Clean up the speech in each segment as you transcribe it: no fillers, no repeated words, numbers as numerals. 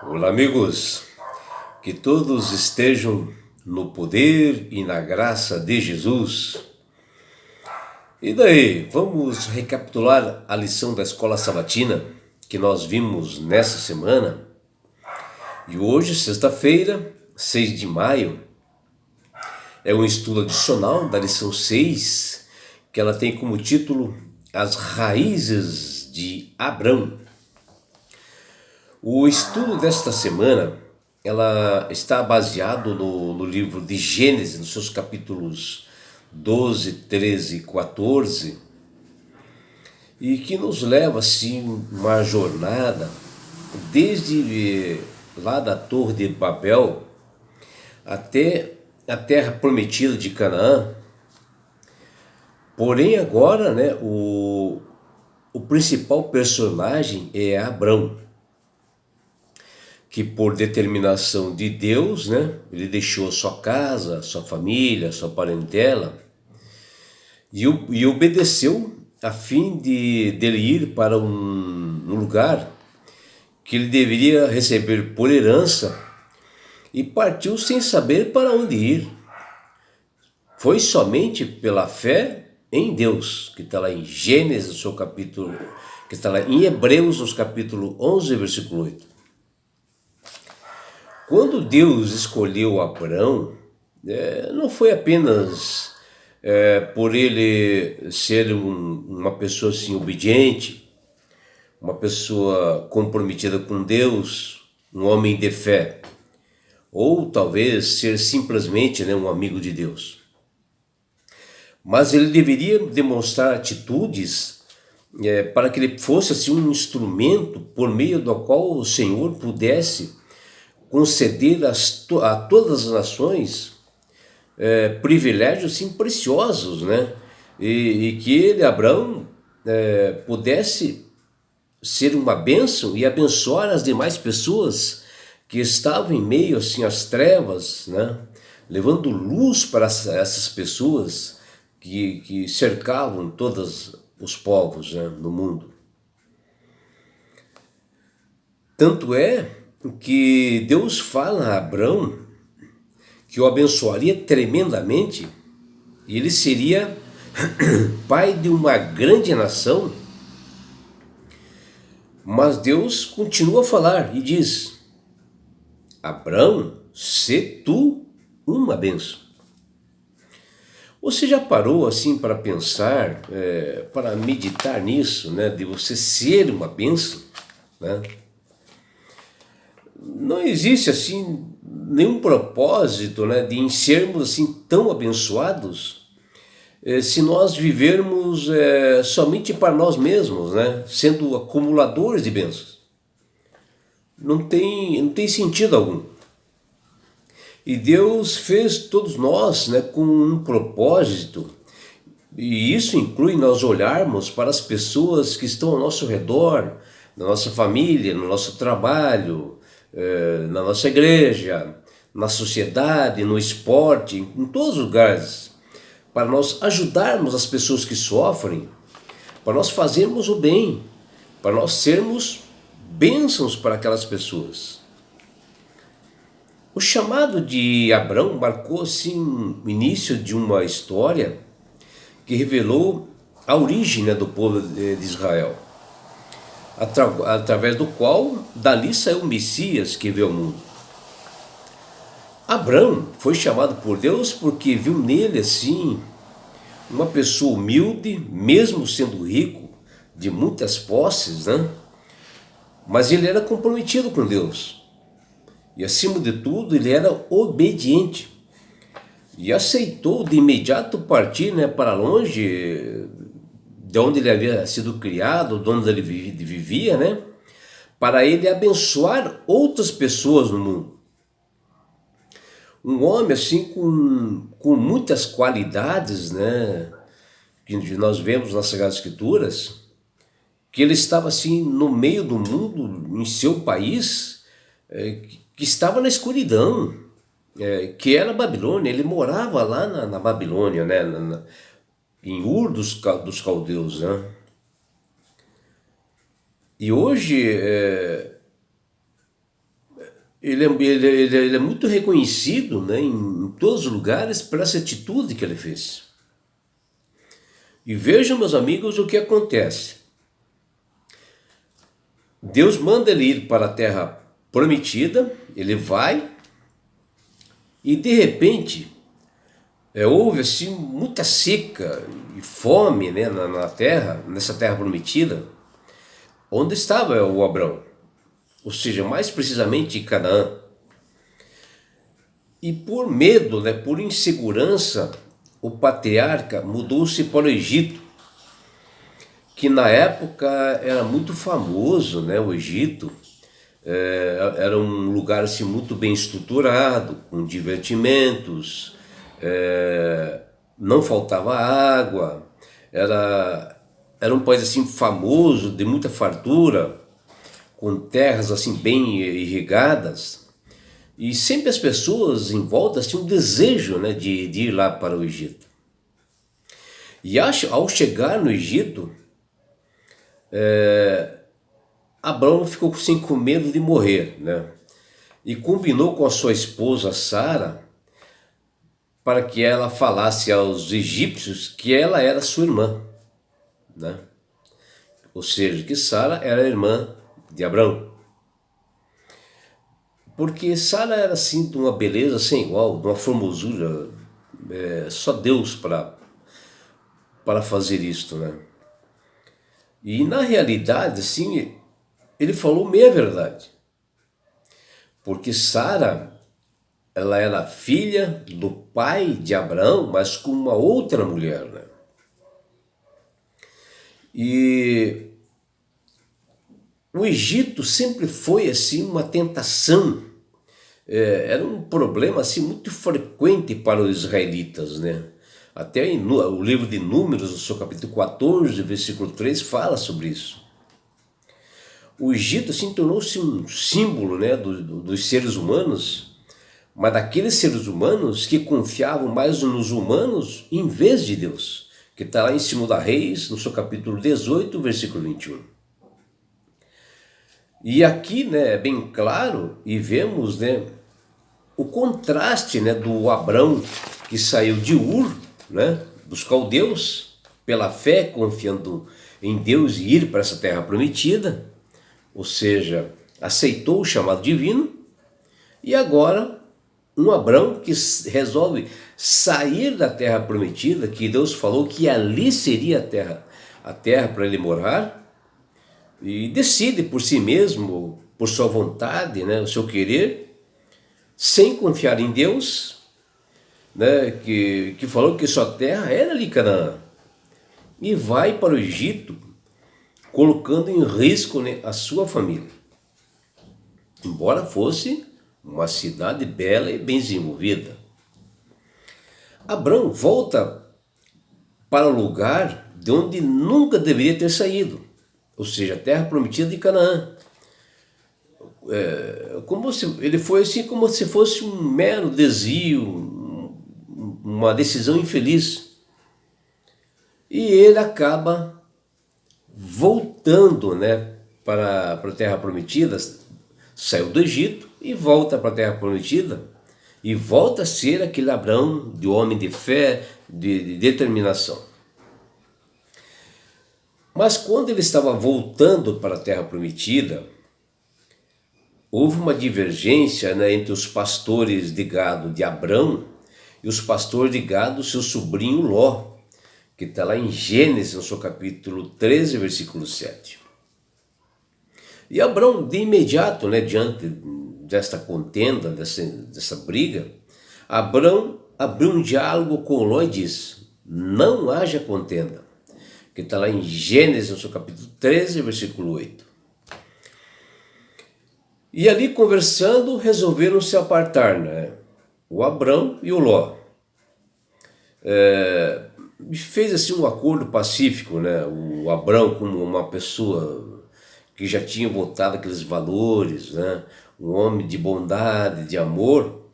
Olá, amigos. Que todos estejam no poder e na graça de Jesus. E daí, vamos recapitular a lição da escola sabatina que nós vimos nessa semana. E hoje, sexta-feira, 6 de maio, é um estudo adicional da lição 6, que ela tem como título As Raízes de Abrão. O estudo desta semana, ela está baseado no livro de Gênesis, nos seus capítulos 12, 13 e 14, e que nos leva assim uma jornada desde lá da Torre de Babel até a terra prometida de Canaã. Porém agora, o principal personagem é Abrão, que por determinação de Deus, ele deixou sua casa, sua família, sua parentela e obedeceu a fim de dele ir para um lugar que ele deveria receber por herança, e partiu sem saber para onde ir. Foi somente pela fé em Deus, que está lá em Gênesis, seu capítulo, que está lá em Hebreus, nos capítulo 11, versículo 8. Quando Deus escolheu Abrão, não foi apenas por ele ser uma pessoa assim obediente, uma pessoa comprometida com Deus, um homem de fé, ou talvez ser simplesmente um amigo de Deus. Mas ele deveria demonstrar atitudes para que ele fosse assim um instrumento por meio do qual o Senhor pudesse conceder a todas as nações privilégios assim, preciosos, e que ele, Abraão, pudesse ser uma bênção e abençoar as demais pessoas que estavam em meio assim às trevas, levando luz para essas pessoas que cercavam todos os povos no mundo. Tanto é que Deus fala a Abrão que o abençoaria tremendamente, e ele seria pai de uma grande nação. Mas Deus continua a falar e diz: Abrão, sê tu uma bênção. Você já parou assim para pensar, para meditar nisso, de você ser uma bênção? Não existe assim nenhum propósito de em sermos assim tão abençoados se nós vivermos somente para nós mesmos, sendo acumuladores de bênçãos. Não tem sentido algum. E Deus fez todos nós com um propósito, e isso inclui nós olharmos para as pessoas que estão ao nosso redor, na nossa família, no nosso trabalho, na nossa igreja, na sociedade, no esporte, em todos os lugares, para nós ajudarmos as pessoas que sofrem, para nós fazermos o bem, para nós sermos bênçãos para aquelas pessoas. O chamado de Abrão marcou assim o início de uma história que revelou a origem do povo de Israel, através do qual dali saiu o Messias que veio ao mundo. Abrão foi chamado por Deus porque viu nele assim uma pessoa humilde, mesmo sendo rico, de muitas posses, mas ele era comprometido com Deus. E acima de tudo, ele era obediente. E aceitou de imediato partir para longe de onde ele havia sido criado, de onde ele vivia, para ele abençoar outras pessoas no mundo. Um homem assim com muitas qualidades, que nós vemos nas Sagradas Escrituras, que ele estava assim no meio do mundo, em seu país, que estava na escuridão, que era a Babilônia. Ele morava lá na Babilônia, em Ur dos caldeus. E hoje ele é muito reconhecido, né, em todos os lugares por essa atitude que ele fez. E vejam, meus amigos, o que acontece. Deus manda ele ir para a terra prometida, ele vai, e de repente houve assim muita seca e fome, né, na terra, nessa terra prometida, onde estava o Abrão, ou seja, mais precisamente em Canaã. E por medo, né, por insegurança, o patriarca mudou-se para o Egito, que na época era muito famoso, né, o Egito. Era um lugar assim, muito bem estruturado, com divertimentos, não faltava água, era um país assim famoso, de muita fartura, com terras assim bem irrigadas, e sempre as pessoas em volta tinham um desejo, né, de ir lá para o Egito. E ao chegar no Egito, Abraão ficou assim, com medo de morrer, né? E combinou com a sua esposa Sara para que ela falasse aos egípcios que ela era sua irmã, né? Ou seja, que Sara era irmã de Abraão. Porque Sara era assim de uma beleza sem igual, de uma formosura, só Deus para fazer isto, né? E na realidade, assim, ele falou meia verdade. Porque Sara, ela era filha do pai de Abraão, mas com uma outra mulher, né? E o Egito sempre foi assim uma tentação, era um problema assim muito frequente para os israelitas, né? Até o livro de Números, no seu capítulo 14, versículo 3, fala sobre isso. O Egito assim tornou-se um símbolo, né, dos seres humanos, mas daqueles seres humanos que confiavam mais nos humanos em vez de Deus, que está lá em 2 Reis, no seu capítulo 18, versículo 21. E aqui, né, é bem claro, e vemos, né, o contraste, né, do Abrão que saiu de Ur, né, dos caldeus, pela fé, confiando em Deus e ir para essa terra prometida, ou seja, aceitou o chamado divino, e agora um Abrão que resolve sair da terra prometida, que Deus falou que ali seria a terra para ele morar, e decide por si mesmo, por sua vontade, né, o seu querer, sem confiar em Deus, né, que falou que sua terra era ali Canaã, e vai para o Egito, colocando em risco, né, a sua família. Embora fosse uma cidade bela e bem desenvolvida. Abrão volta para o lugar de onde nunca deveria ter saído, ou seja, a terra prometida de Canaã. Ele foi assim como se fosse um mero desvio, uma decisão infeliz. E ele acaba voltando, né, para a terra prometida, saiu do Egito e volta para a terra prometida, e volta a ser aquele Abrão de homem de fé, de determinação. Mas quando ele estava voltando para a terra prometida, houve uma divergência, né, entre os pastores de gado de Abrão e os pastores de gado do seu sobrinho Ló, que está lá em Gênesis, no seu capítulo 13, versículo 7. E Abrão, de imediato, né, diante desta contenda, dessa briga, Abrão abriu um diálogo com Ló e disse: não haja contenda, que está lá em Gênesis, no seu capítulo 13, versículo 8. E ali, conversando, resolveram se apartar, né, o Abrão e o Ló. Fez assim um acordo pacífico, né, o Abrão como uma pessoa que já tinha voltado aqueles valores, né, um homem de bondade, de amor,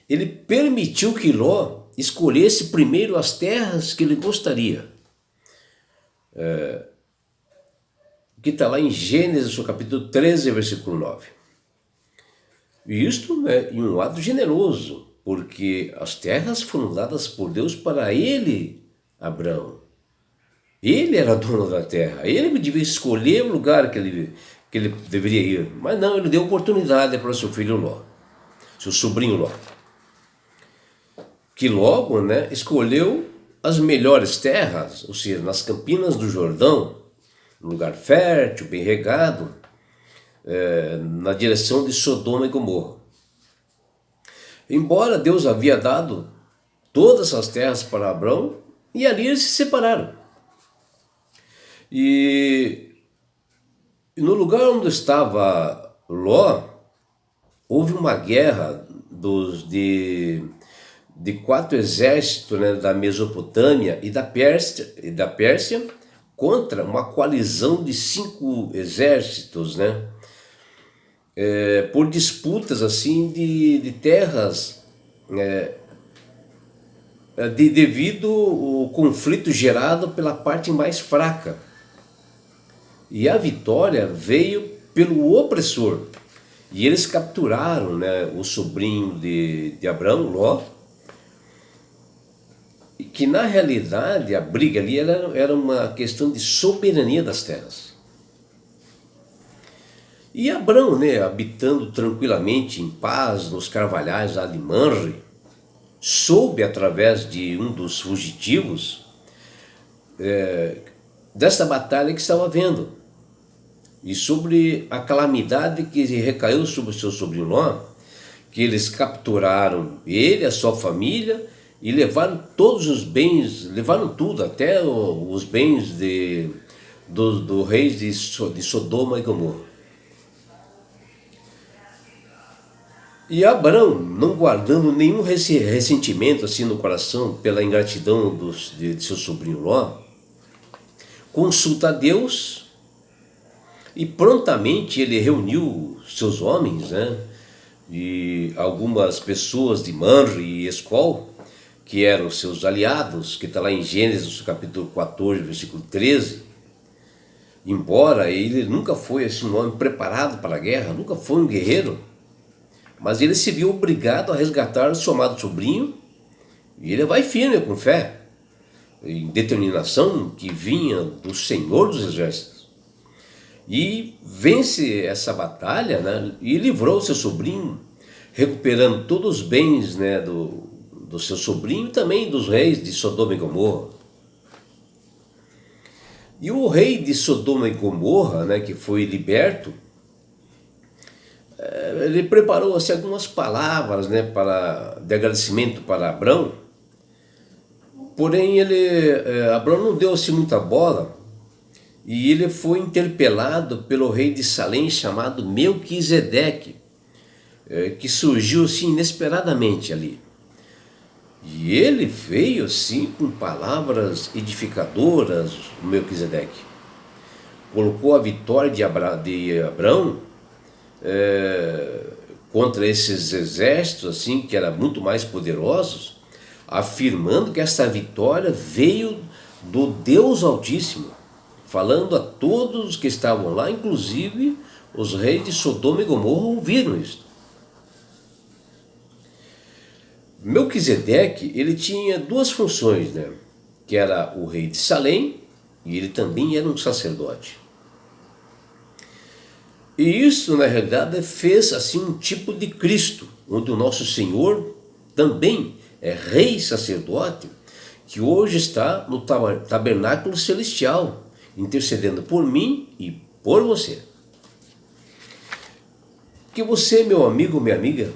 ele permitiu que Ló escolhesse primeiro as terras que ele gostaria. Que está lá em Gênesis, capítulo 13, versículo 9. E isto, né, em um ato generoso, porque as terras foram dadas por Deus para ele, Abraão. Ele era dono da terra, ele devia escolher o lugar que ele deveria ir. Mas não, ele deu oportunidade para seu filho Ló, seu sobrinho Ló, que logo, né, escolheu as melhores terras, ou seja, nas campinas do Jordão, um lugar fértil, bem regado, na direção de Sodoma e Gomorra. Embora Deus havia dado todas as terras para Abraão, e ali eles se separaram. E no lugar onde estava Ló, houve uma guerra de quatro exércitos, né, da Mesopotâmia e da Pérsia contra uma coalizão de 5 exércitos, né, por disputas assim de terras, devido ao conflito gerado pela parte mais fraca. E a vitória veio pelo opressor. E eles capturaram, né, o sobrinho de Abraão, Ló, que na realidade a briga ali era uma questão de soberania das terras. E Abraão, né, habitando tranquilamente em paz nos carvalhais lá de Manre, soube através de um dos fugitivos dessa batalha que estava havendo e sobre a calamidade que recaiu sobre o seu sobrinho Ló, que eles capturaram ele, a sua família, e levaram todos os bens, levaram tudo, até os bens do rei de Sodoma e Gomorra. E Abraão, não guardando nenhum ressentimento assim no coração pela ingratidão de seu sobrinho Ló, consulta a Deus e prontamente ele reuniu seus homens, né, e algumas pessoas de Manre e Escol, que eram seus aliados, que está lá em Gênesis capítulo 14, versículo 13. Embora ele nunca foi assim, um homem preparado para a guerra, nunca foi um guerreiro, mas ele se viu obrigado a resgatar o seu amado sobrinho, e ele vai firme com fé, em determinação que vinha do Senhor dos Exércitos. E vence essa batalha, né, e livrou seu sobrinho, recuperando todos os bens, né, do seu sobrinho e também dos reis de Sodoma e Gomorra. E o rei de Sodoma e Gomorra, né, que foi liberto, ele preparou assim, algumas palavras, né, de agradecimento para Abraão. Porém, Abraão não deu assim muita bola, e ele foi interpelado pelo rei de Salém chamado Melquisedeque, que surgiu assim inesperadamente ali. E ele veio assim com palavras edificadoras, o Melquisedeque. Colocou a vitória de Abraão contra esses exércitos assim que eram muito mais poderosos, afirmando que essa vitória veio do Deus Altíssimo, falando a todos que estavam lá, inclusive os reis de Sodoma e Gomorra ouviram isso. Melquisedeque, ele tinha duas funções, né? Que era o rei de Salém e ele também era um sacerdote. E isso, na realidade, fez assim um tipo de Cristo, onde o nosso Senhor também é rei sacerdote, que hoje está no tabernáculo celestial, intercedendo por mim e por você. Que você, meu amigo, minha amiga,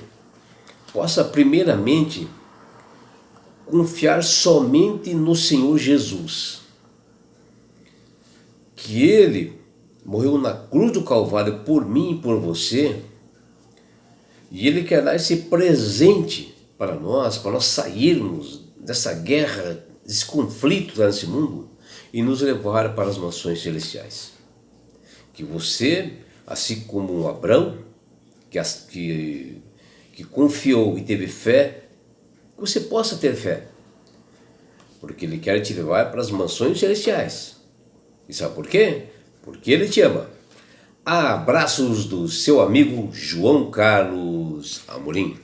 possa primeiramente confiar somente no Senhor Jesus, que Ele morreu na cruz do Calvário por mim e por você, e Ele quer dar esse presente para nós sairmos dessa guerra, desse conflito nesse mundo e nos levar para as mansões celestiais. Que você, assim como Abraão, que confiou e teve fé, que você possa ter fé, porque Ele quer te levar para as mansões celestiais. E sabe por quê? Porque Ele te ama. Abraços do seu amigo João Carlos Amorim.